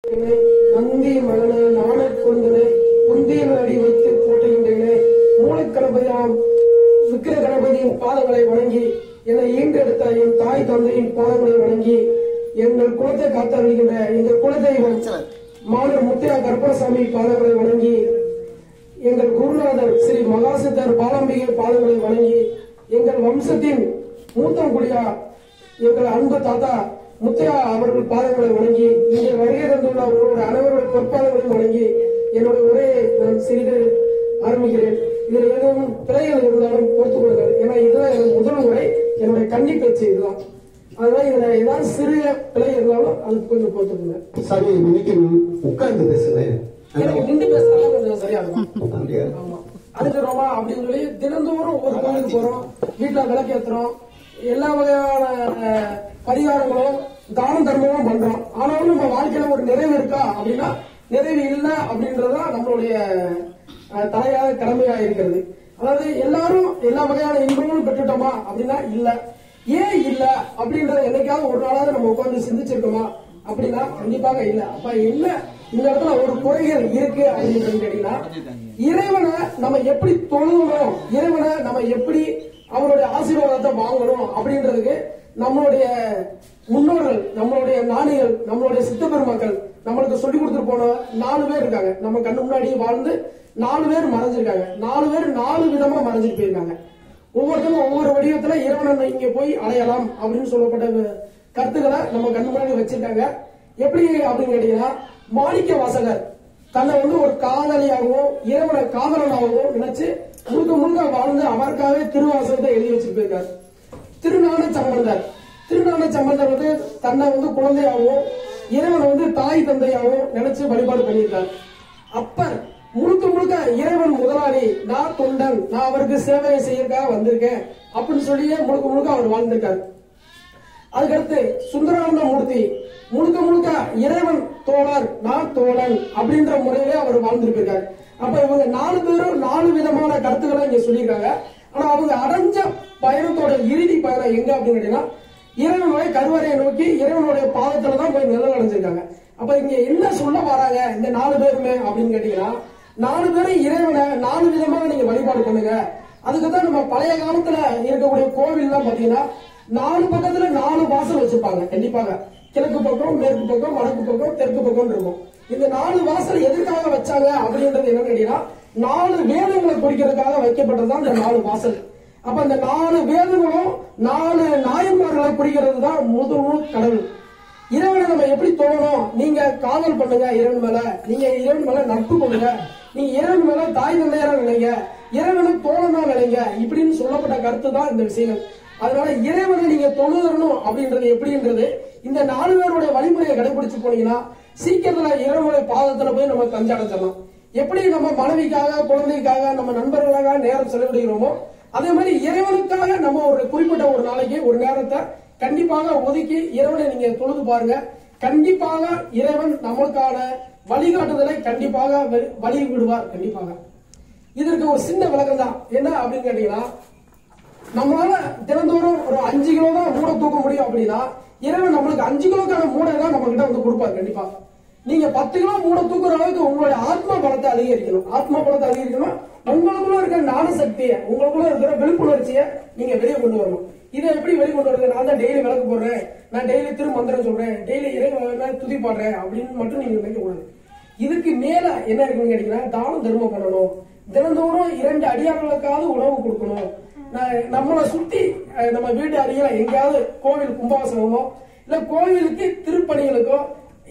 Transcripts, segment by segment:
நந்தி மகனை நாணக் கொண்டனை குந்தியின் அடி வைத்து போட்டுகின்றன மூலக்கணபதியாம் விக்கிர கணபதியின் பாதங்களை வணங்கி என்னை ஈண்டெடுத்த என் தாய் தந்தையின் பாதங்களை வணங்கி எங்கள் குலத்தை காத்தருகின்ற எங்கள் குலதெய்வம் மாணவர் முத்தையா கருப்பசாமி பாதங்களை வணங்கி எங்கள் குருநாதர் ஸ்ரீ மகாசித்தர் பாலாம்பிகை பாதங்களை வணங்கி எங்கள் வம்சத்தின் மூத்தங்குடியா எங்கள் அன்பு தாத்தா முத்தையா அவர்கள் பாதங்களை வணங்கி இங்கே வருகை தந்துள்ள அவர்களுடைய அனைவருடைய பொற்பாதங்களையும் வணங்கி என்னுடைய உரையை நான் சிறிது ஆரம்பிக்கிறேன். இதில் ஏதேனும் பிழைகள் இருந்தாலும் பொறுத்துக் கொள்ளுங்கள். ஏன்னா இதுதான் எனக்கு முதல் முறை, என்னுடைய கன்னி பேச்சு இதுதான். அதனால இதுல ஏதாவது சிறிய பிழை இருந்தாலும் அது கொஞ்சம் பொறுத்துக்கோங்க. சாமி இன்னைக்கு உட்கார்ந்து பேசுறேன், எனக்கு நின்று பேசினாலும் கொஞ்சம் சரியா இருக்கும். ஆமா, அதுக்கு ரொம்ப அப்படின்னு சொல்லி தினந்தோறும் ஒரு கோயிலுக்கு போறோம், வீட்டுல விளக்கேற்றுறோம், எல்லா வகையான பரிகாரங்களும் தான தர்மமும் பண்றோம். ஆனாலும் நம்ம வாழ்க்கையில ஒரு நிறைவு இருக்கா அப்படின்னா நிறைவு இல்லை அப்படின்றதுதான் நம்மளுடைய தலையாத கடமையா இருக்கிறது. அதாவது எல்லாரும் எல்லா வகையான இன்பங்களும் பெற்றுட்டோமா அப்படின்னா இல்ல. ஏன் இல்ல அப்படின்றத என்னைக்காவது ஒரு நாளாவது நம்ம உட்கார்ந்து சிந்திச்சிருக்கோமா அப்படின்னா கண்டிப்பாக இல்ல. அப்ப என்ன இந்த இடத்துல ஒரு குறைகள் இருக்கு அப்படின்னு கேட்டீங்கன்னா, இறைவனை நம்ம எப்படி தொழுகணும், இறைவனை நம்ம எப்படி அவருடைய ஆசீர்வாதத்தை வாங்கணும் அப்படின்றதுக்கு நம்மளுடைய முன்னோர்கள், நம்மளுடைய ஞானிகள், நம்மளுடைய சித்த பெருமக்கள் நம்மளுக்கு சொல்லி கொடுத்துட்டு போன 4 பேர் இருக்காங்க. நம்ம கண்ணு முன்னாடி வாழ்ந்து 4 பேர் மறைஞ்சிருக்காங்க. 4 பேர் 4 விதமா மறைஞ்சிட்டு போயிருக்காங்க. ஒவ்வொருத்தரும் ஒவ்வொரு வடிவத்துல இறைவனை இங்க போய் அடையலாம் அப்படின்னு சொல்லப்பட்ட கருத்துக்களை நம்ம கண்ணு முன்னாடி வச்சிருக்காங்க. எப்படி அப்படின்னு கேட்டீங்கன்னா, மாணிக்க வாசகர் தன்னை ஒரு காதலியாகவும் இறைவனை காதலனாகவும் நினைச்சு முழுக்க முழுக்க வாழ்ந்து அவருக்காகவே திருவாசகத்தை எழுதி வச்சுட்டு போயிருக்காரு. திருஞான சம்பந்தர் தன்னை குழந்தையாகவும் இறைவனை தாய் தந்தையாகவும் நினைச்சு வழிபாடு பண்ணியிருக்காரு. அப்பர் முழுக்க முழுக்க இறைவன் முதலாளி, நான் தொண்டன், நான் அவருக்கு சேவையை செய்யறதுக்காக வந்திருக்கேன் அப்படின்னு சொல்லியே முழுக்க முழுக்க அவர் வாழ்ந்திருக்காரு. அதுக்கடுத்து சுந்தரானந்த மூர்த்தி முழுக்க முழுக்க இறைவன் தோழர், நான் தோழன் அப்படின்ற முறையிலே அவர் வாழ்ந்திருக்காரு. அப்ப இவங்க 4 பேரும் 4 விதமான கருத்துக்களை இங்க சொல்லியிருக்காங்க. ஆனா அவங்க அடைஞ்ச பயணத்தோட இறுதி பயணம் எங்க அப்படின்னு கேட்டீங்கன்னா, இறைவனுடைய கருவறையை நோக்கி இறைவனுடைய பாதத்துலதான் போய் நிழல் அடைஞ்சிருக்காங்க. அப்ப இங்க என்ன சொல்ல வராங்க இந்த 4 பேருமே அப்படின்னு கேட்டீங்கன்னா, 4 பேரும் இறைவனை 4 விதமாக நீங்க வழிபாடு பண்ணுங்க. அதுக்குதான் நம்ம பழைய காலத்துல இருக்கக்கூடிய கோவில் எல்லாம் பாத்தீங்கன்னா 4 பக்கத்துல 4 வாசல் வச்சிருப்பாங்க. கண்டிப்பாக கிழக்கு பக்கம், மேற்கு பக்கம், வடக்கு பக்கம், தெற்கு பக்கம் இருக்கும். இந்த 4 வாசல் எதற்காக வச்சாங்க அப்படின்றது என்னன்னு கேட்டீங்கன்னா, 4 வேதங்களை குறிக்கிறதுக்காக வைக்கப்பட்டதுதான் இந்த 4 வாசல். அப்ப இந்த 4 வேதங்களும் 4 நாயன்மார்களை குறிக்கிறது தான் முதல் கடவுள். இறைவனை நம்ம எப்படி தோணணும், நீங்க காதல் பண்ணுங்க இறைவன் மேல, நீங்க இறைவன் மேல நட்பு பண்ணுங்க, நீங்க இறைவன் மேல தாய் தந்தையரா நினைங்க, இறைவனை தோழனா நினைங்க, இப்படின்னு சொல்லப்பட்ட கருத்து தான் இந்த விஷயம். அதனால இறைவனை நீங்க தொழுதரணும் அப்படின்றது எப்படின்றது இந்த 4 பேருடைய வழிமுறையை கடைபிடிச்சு போனீங்கன்னா சீக்கிரத்துல இறைவனுடைய பாதத்துல போய் நம்ம தஞ்சடைச்சிடலாம். எப்படி நம்ம மனைவிக்காக, குழந்தைக்காக, நம்ம நண்பர்களுக்காக நேரம் செலவிடுகிறோமோ அதே மாதிரி இறைவனுக்காக நம்ம ஒரு குறிப்பிட்ட ஒரு நாளைக்கு ஒரு நேரத்தை கண்டிப்பாக ஒதுக்கி இறைவனை நீங்க தொழுது பாருங்க. கண்டிப்பாக இறைவன் நம்மளுக்கான வழிகாட்டுதலை கண்டிப்பாக வழி விடுவார். கண்டிப்பாக இதற்கு ஒரு சின்ன விளக்கம் தான். என்ன அப்படின்னு கேட்டீங்கன்னா, நம்மளால தினந்தோறும் ஒரு 5 கிலோ தான் மூடை தூக்க முடியும் அப்படின்னா இறைவன் நம்மளுக்கு 5 கிலோக்கான மூடை தான் நம்ம கிட்ட கொடுப்பாரு. கண்டிப்பா நீங்க 10 கிலோ மூடை தூக்குற அளவுக்கு உங்களுடைய ஆத்மா பலத்தை அதிகரிக்கணும். ஆத்மா பலத்தை அதிகரிக்கணும், உங்களுக்குள்ள இருக்கிற ஞான சக்தியை, உங்களுக்குள்ள இருக்கிற விழிப்புணர்ச்சியை நீங்க வெளியே கொண்டு வரணும். இதை எப்படி வெளியே கொண்டு வருது? நான் தான் டெய்லி விளக்கு போடுறேன், நான் டெய்லி திருமந்திரம் சொல்றேன், டெய்லி இறைவன் துதி பாடுறேன் அப்படின்னு மட்டும் நீங்க நினைக்க கூடாது. இதுக்கு மேல என்ன இருக்குன்னு கேட்டீங்கன்னா, தானம் தர்மம் பண்ணணும், தினந்தோறும் 2 அடியார்களுக்காவது உணவு கொடுக்கணும். நம்மளை சுத்தி நம்ம வீட்டு அருகில எங்கேயாவது கோவில் கும்பாசனமோ இல்ல கோவிலுக்கு திருப்பணிகளுக்கோ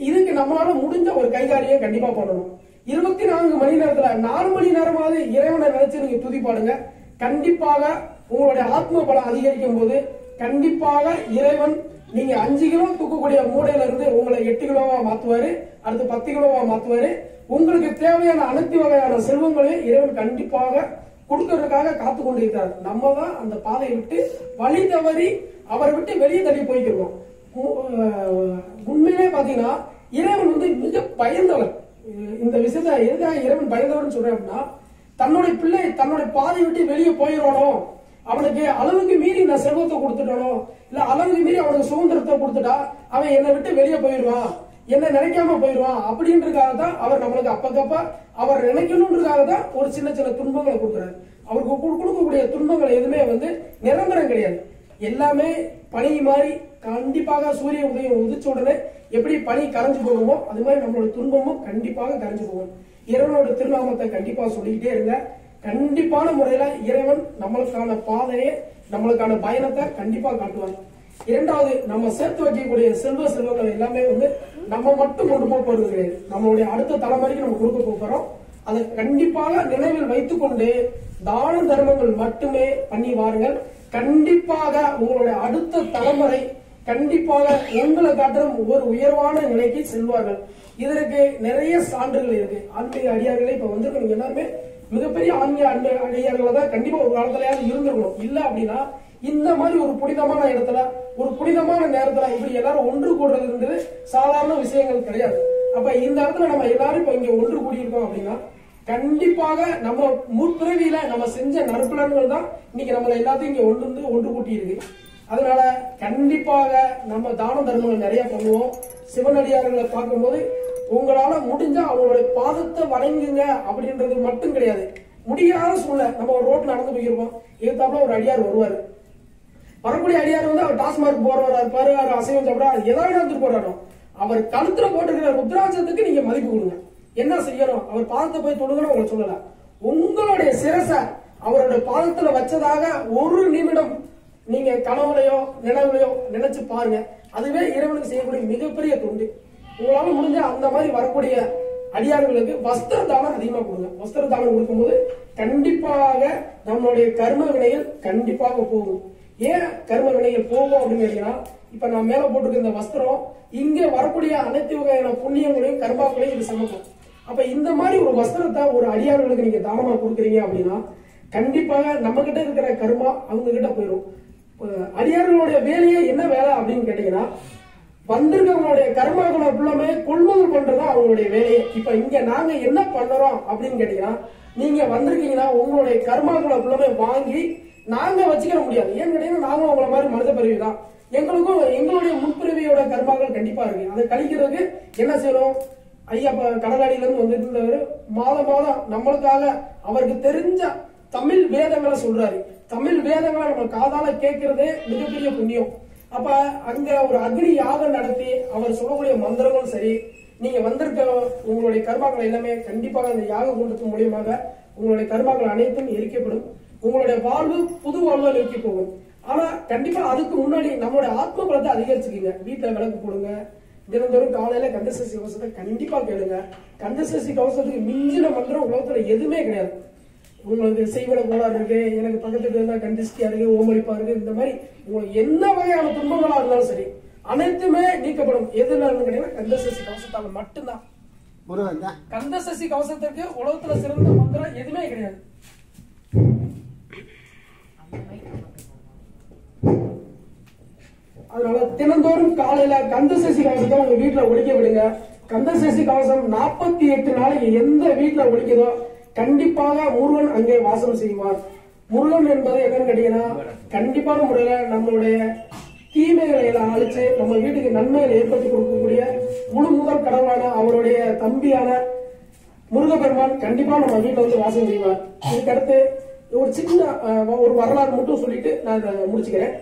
இதுக்கு நம்மளால முடிஞ்ச ஒரு கைகாரியம் கண்டிப்பா பண்ணணும். 24 மணி நேரத்துல 4 மணி நேரமாவது இறைவனை நினைச்சு நீங்க துதி பாடுங்க. கண்டிப்பாக உங்களுடைய ஆத்ம பலம் அதிகரிக்கும் போது கண்டிப்பாக இறைவன் நீங்க 5 கிலோ தூக்கக்கூடிய மூடையில இருந்து உங்களை 8 கிலோவா மாத்துவாரு, அடுத்து 10 கிலோவா மாத்துவாரு. உங்களுக்கு தேவையான அனைத்து வகையான செல்வங்களையும் இறைவன் கண்டிப்பாக கொடுக்கறதுக்காக காத்து கொண்டிருக்கிறார். நம்ம தான் அந்த பாதையை விட்டு வழி தவறி அவரை விட்டு வெளியே தள்ளி போய்க்கிறோம். உண்மையிலே பாத்தீங்கன்னா இறைவன் மிக பயந்தவர். இந்த விஷயத்த எதுக்காக இறைவன் பயந்தவர்னு சொல்றேன் அப்படின்னா, தன்னுடைய பிள்ளை தன்னுடைய பாதையை விட்டு வெளியே போயிடணும், அவனுக்கு அளவுக்கு மீறி நான் செல்வத்தை கொடுத்துட்டனோ இல்ல அளவுக்கு மீறி அவனுக்கு சுதந்திரத்தை கொடுத்துட்டா அவன் என்னை விட்டு வெளியே போயிடுவான், என்ன நினைக்காம போயிடுவான் அப்படின்றதுக்காக தான் அவர் நம்மளுக்கு அப்பக்கப்ப அவர் நினைக்கணும்ன்றதுக்காக தான் ஒரு சின்ன சின்ன துன்பங்களை கொடுக்குறாரு. அவருக்கு கொடுக்கக்கூடிய துன்பங்கள் எதுவுமே நிரந்தரம் கிடையாது. எல்லாமே பனி மாதிரி கண்டிப்பாக சூரிய உதயம் உதிச்ச உடனே எப்படி பனி கரைஞ்சு போகுமோ அது மாதிரி நம்மளோட துன்பமும் கண்டிப்பாக கரைஞ்சு போகும். இறைவனோட திருநாமத்தை கண்டிப்பா சொல்லிக்கிட்டே இருங்க. கண்டிப்பான முறையில இறைவன் நம்மளுக்கான பாதையை நம்மளுக்கான பயணத்தை கண்டிப்பா காட்டுவாங்க. இரண்டாவது, நம்ம சேர்த்து வைக்கக்கூடிய செல்வங்கள் எல்லாமே நம்ம மட்டும் கொண்டு போக போறது கிடையாது. நம்மளுடைய அடுத்த தலைமுறைக்கு நம்ம கொடுக்க போறோம். அதை கண்டிப்பாக நினைவில் வைத்துக் கொண்டு தான தர்மங்கள் மட்டுமே பண்ணி வாருங்கள். கண்டிப்பாக உங்களுடைய அடுத்த தலைமுறை கண்டிப்பாக உங்களை காட்டும் ஒரு உயர்வான நிலைக்கு செல்வார்கள். இதற்கு நிறைய சான்றுகள் இருக்கு. ஆன்மீக அடியார்களே இப்ப நீங்க எல்லாருமே மிகப்பெரிய ஆன்மீக அடியார்களை தான் கண்டிப்பா ஒரு காலத்திலேயாவது இருந்திருக்கணும். இல்ல அப்படின்னா இந்த மாதிரி ஒரு புனிதமான இடத்துல ஒரு புனிதமான நேரத்துல இப்படி எல்லாரும் ஒன்று கூடுறதுன்றது சாதாரண விஷயங்கள் கிடையாது. அப்ப இந்த இடத்துல நம்ம எல்லாரும் இப்ப இங்க ஒன்று கூடியிருக்கோம் அப்படின்னா கண்டிப்பாக நம்ம முற்பிறவியில நம்ம செஞ்ச நற்பலன்கள் தான் இன்னைக்கு நம்மள எல்லாத்தையும் இங்க ஒன்று கூட்டி இருக்கு. அதனால கண்டிப்பாக நம்ம தான தர்மங்கள் நிறைய பண்ணுவோம். சிவனடியார்களை பார்க்கும்போது உங்களால முடிஞ்சா அவங்களுடைய பாதத்தை வணங்குங்க அப்படின்றது மட்டும் கிடையாது. முடியாத சூழ்நிலை நம்ம ஒரு ரோட்ல நடந்து போயிருப்போம், எதிர்த்தாப்புல ஒரு அடியார் வருவாரு. வரக்கூடிய அடியார் அவர் டாஸ்மார்க் போறவரா இருப்பாரு, அசைவம் சாப்பிடா ஏதாவது நடந்துட்டு போராடும். அவர் கழுத்துல போட்டுக்கிற ருத்ராட்சத்துக்கு நீங்க மதிப்பு கொடுங்க. என்ன செய்யணும், அவர் பாதத்தை போய் தொழுகணும் உங்களுக்கு சொல்லல. உங்களுடைய சிரச அவருடைய பாதத்துல வச்சதாக ஒரு நிமிடம் நீங்க கனவுலையோ நினைவுலையோ நினைச்சு பாருங்க. அதுவே இறைவனுக்கு செய்யக்கூடிய மிகப்பெரிய தொண்டு. உங்களால முடிஞ்ச அந்த மாதிரி வரக்கூடிய அடியார்களுக்கு வஸ்திர தானம் அதிகமா கொடுங்க. வஸ்திர தானம் கொடுக்கும்போது கண்டிப்பாக நம்மளுடைய கர்ம வினைகள் கண்டிப்பாக போகும். ஏன் கர்ம வினைகள் போகும் அப்படின்னு கேட்டீங்கன்னா, இப்ப நான் மேல போட்டிருக்க இந்த வஸ்திரம் இங்க வரக்கூடிய அனைத்து வகையான புண்ணியங்களையும் கர்மாக்களையும் இது சமக்கும். அப்ப இந்த மாதிரி ஒரு வஸ்திரத்தை ஒரு அடியார்களுக்கு நீங்க தானமா கொடுக்குறீங்க அப்படின்னா கண்டிப்பாக நம்ம கிட்ட இருக்கிற கர்மா அவங்க கிட்ட போயிடும். அடியார்களுடைய வேலையே என்ன வேலை அப்படின்னு கேட்டீங்கன்னா, வந்திருக்கவங்களுடைய கர்மாக்களை ஃபுல்லாமே கொள்முதல் பண்றதா அவங்களுடைய வேலையை. இப்ப இங்க நாங்க என்ன பண்றோம் அப்படின்னு கேட்டீங்கன்னா, நீங்க வந்திருக்கீங்கன்னா உங்களுடைய கர்மாக்களை ஃபுல்லாமே வாங்கி நாங்க வச்சுக்கிற முடியாது. ஏன்னு கேட்டீங்கன்னா நாங்களும் உங்களை மாதிரி மனித பிறவி தான். எங்களுக்கும் எங்களுடைய முன்பிறவியோட கர்மாக்கள் கண்டிப்பா இருக்கு. அதை கழிக்கிறதுக்கு என்ன செய்யணும், ஐயா கடலாடியில இருந்து வந்துருந்தவர் மாதம் நம்மளுக்காக அவருக்கு தெரிஞ்ச தமிழ் வேதங்களை சொல்றாரு. தமிழ் வேதங்களை நம்ம காதால கேட்கறதே மிகப்பெரிய புண்ணியம். அப்ப அங்க ஒரு அக்னி யாகம் நடத்தி அவர் சொல்லக்கூடிய மந்திரங்களும் சரி, நீங்க வந்திருக்க உங்களுடைய கர்மாக்கள் எல்லாமே கண்டிப்பாக அந்த யாக கூட்டத்தின் மூலியமாக உங்களுடைய கர்மாக்கள் அனைத்தும் எரிக்கப்படும். உங்களுடைய வாழ்வு புது வாழ்வை நோக்கி போகும். ஆனா கண்டிப்பா அதுக்கு முன்னாடி நம்மளுடைய ஆத்ம பலத்தை அதிகரிச்சுக்கீங்க. வீட்டுல விளக்கு போடுங்க. தினந்தோறும் காலையில கந்தசஷ்டி கவசத்தை கண்டிப்பா கேளுங்க. கந்தசஷ்டி கவசத்துக்கு மிஞ்சின மந்திரம் உலகத்துல எதுவுமே கிடையாது. உங்களுக்கு செய்வன கோளாறு இருக்கு, எனக்கு பக்கத்துல இருந்தா கண்டிஸ்டியா இருக்கு, ஓமளிப்பா இருக்கு, இந்த மாதிரி உங்களுக்கு என்ன வகையான துன்பங்களா இருந்தாலும் சரி அனைத்துமே நீக்கப்படும். எதுல கேட்டீங்கன்னா கந்தசஷ்டி கவசத்தால மட்டும்தான். கந்தசஷ்டி கவசத்துக்கு உலகத்துல சிறந்த மந்திரம் எதுவுமே கிடையாது. அதனால தினந்தோறும் காலையில கந்தசஷ்டி கவசத்தை உங்க வீட்டுல ஒழிக்க விடுங்க. கந்தசஷ்டி கவசம் 48 நாளைக்கு எந்த வீட்டுல ஒழிக்குதோ கண்டிப்பாக முருகன் அங்கே வாசம் செய்வார். முருகன் என்பது என்னன்னு கேட்டீங்கன்னா, கண்டிப்பான முறையில நம்மளுடைய தீமைகளை எல்லாம் அழிச்சு நம்ம வீட்டுக்கு நன்மைகளை ஏற்படுத்தி கொடுக்கக்கூடிய முழு முதல் கடவுளான அவருடைய தம்பியான முருகப்பெருமான் கண்டிப்பா நம்ம வீட்டுல வாசம் செய்வார். இதுக்கடுத்து ஒரு சின்ன ஒரு வரலாறு மட்டும் சொல்லிட்டு நான் இதை முடிச்சுக்கிறேன்.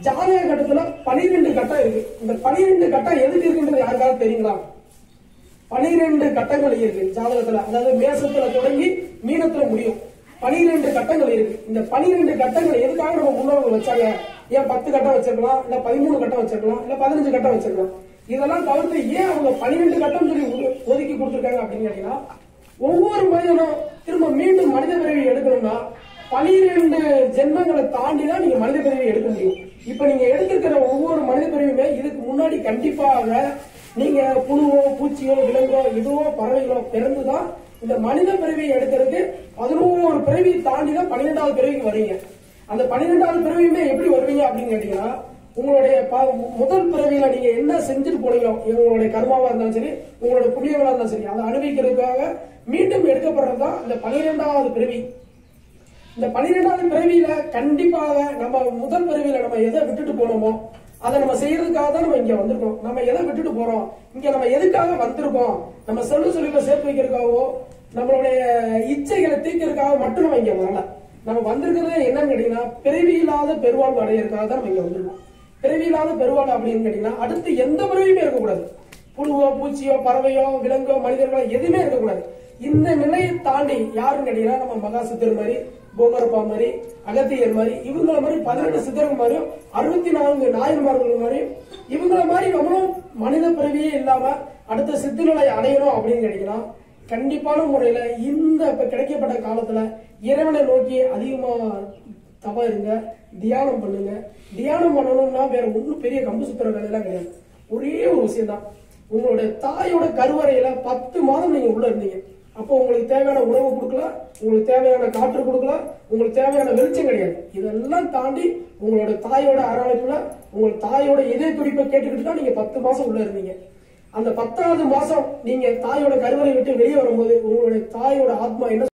ஜாதக கட்டத்துல 12 கட்டம் இருக்கு. இந்த 12 கட்டம் எதுக்கு இருக்குன்றது யாருக்காவது தெரியுங்களா? 12 கட்டங்கள் இருக்கு ஜாதகத்துல. அதாவது மேசத்துல தொடங்கி மீனத்துல முடியும். 12 கட்டங்கள் இருக்கு. இந்த 12 கட்டங்கள் எதுக்காக நம்ம முன்னோர்கள் வச்சாங்க? ஏன் 10 கட்டம் வச்சிருக்கலாம், இல்ல 13 கட்டம் வச்சிருக்கலாம், இல்ல 15 கட்டம் வச்சிருக்கலாம். இதெல்லாம் தவிர்த்து ஏன் அவங்க 12 கட்டம் சொல்லி ஒதுக்கி கொடுத்துருக்காங்க அப்படின்னு கேட்டீங்கன்னா, ஒவ்வொரு மனிதனும் திரும்ப மீண்டும் மனித பிறவி எடுக்கணும்னா 12 ஜென்மங்களை தாண்டி தான் நீங்க மனித பிறவி எடுக்க முடியும். இப்ப நீங்க எடுத்துக்கிற ஒவ்வொரு மனித பிறவியுமே இதுக்கு முன்னாடி கண்டிப்பாக நீங்க புழுவோ பூச்சியோ விலங்கோ இதுவோ பறவைகளோ பிறந்துதான் இந்த மனித பிறவியை எடுக்கிறதுக்கு 11 பிறவி தாண்டி தான் 12வது பிறவிக்கு வரீங்க. அந்த 12வது பிறவியுமே எப்படி வருவீங்க அப்படின்னு கேட்டீங்கன்னா, உங்களுடைய முதல் பிறவியில நீங்க என்ன செஞ்சுட்டு போனீங்களோ, உங்களுடைய கர்மாவா இருந்தாலும் சரி, உங்களுடைய புண்ணியங்களா இருந்தாலும் சரி, அதை அனுபவிக்கிறதுக்காக மீண்டும் எடுக்கப்படுறதுதான் இந்த 12வது பிறவி. இந்த 12வது பிறவியில கண்டிப்பாக நம்ம முதல் பிறவியில நம்ம எதை விட்டுட்டு போனோமோ அதை நம்ம செய்யறதுக்காக தான் நம்ம இங்க வந்திருக்கோம். நம்ம எதை விட்டுட்டு போறோம், இங்க நம்ம எதுக்காக வந்திருக்கோம், நம்ம செல்வ சேர்த்து வைக்கிறதுக்காகவோ நம்மளுடைய இச்சைகளை தீர்க்கிறதுக்காக மட்டும் நம்ம இங்க வரல. நம்ம வந்திருக்கிறது என்னன்னு கேட்டீங்கன்னா பிறவி இல்லாத பெருவாழ்வு அடையிறதுக்காக தான் நம்ம இங்க வந்திருக்கோம். பிறவி இல்லாத பெருவாழ்வு அப்படின்னு கேட்டீங்கன்னா அடுத்து எந்த பிறவியுமே இருக்கக்கூடாது. புழுவோ பூச்சியோ பறவையோ விலங்கோ மனிதர்களோ எதுவுமே இருக்கக்கூடாது. இந்த நிலையை தாண்டி யாருன்னு கேட்டீங்கன்னா நம்ம மகா சித்தர் மாதிரி, போகரப்பா மாதிரி, அகத்தியர் மாதிரி, இவங்கள மாதிரி 18 சித்தர்கள் மாதிரியும் 64 நாயன்மார்கள் மாதிரியும் இவங்கள மாதிரி நம்மளும் மனித பிறவியே இல்லாம அடுத்த சித்தநிலை அடையணும் அப்படின்னு கேட்டீங்கன்னா கண்டிப்பான முறையில இந்த கிடைக்கப்பட்ட காலத்துல இறைவனை நோக்கி அதிகமா தவ இருங்க, தியானம் பண்ணுங்க. தியானம் பண்ணணும்னா வேற ஒன்னும் பெரிய கம்பு சுத்துற வேலையெல்லாம் கிடையாது. ஒரே ஒரு விஷயம் தான், உங்களுடைய தாயோட கருவறையில 10 மாதம் நீங்க உள்ள இருந்தீங்க. அப்போ உங்களுக்கு தேவையான உணவு கொடுக்கலாம், உங்களுக்கு தேவையான காற்று கொடுக்கலாம், உங்களுக்கு தேவையான வெளிச்சம் கிடையாது. இதெல்லாம் தாண்டி உங்களோட தாயோட அரவணைப்புல உங்க தாயோட இதய துடிப்பை கேட்டுக்கிட்டு தான் நீங்க 10 மாசம் உள்ள இருந்தீங்க. அந்த 10வது மாசம் நீங்க தாயோட கருவறை விட்டு வெளியே வரும்போது உங்களுடைய தாயோட ஆத்மா என்ன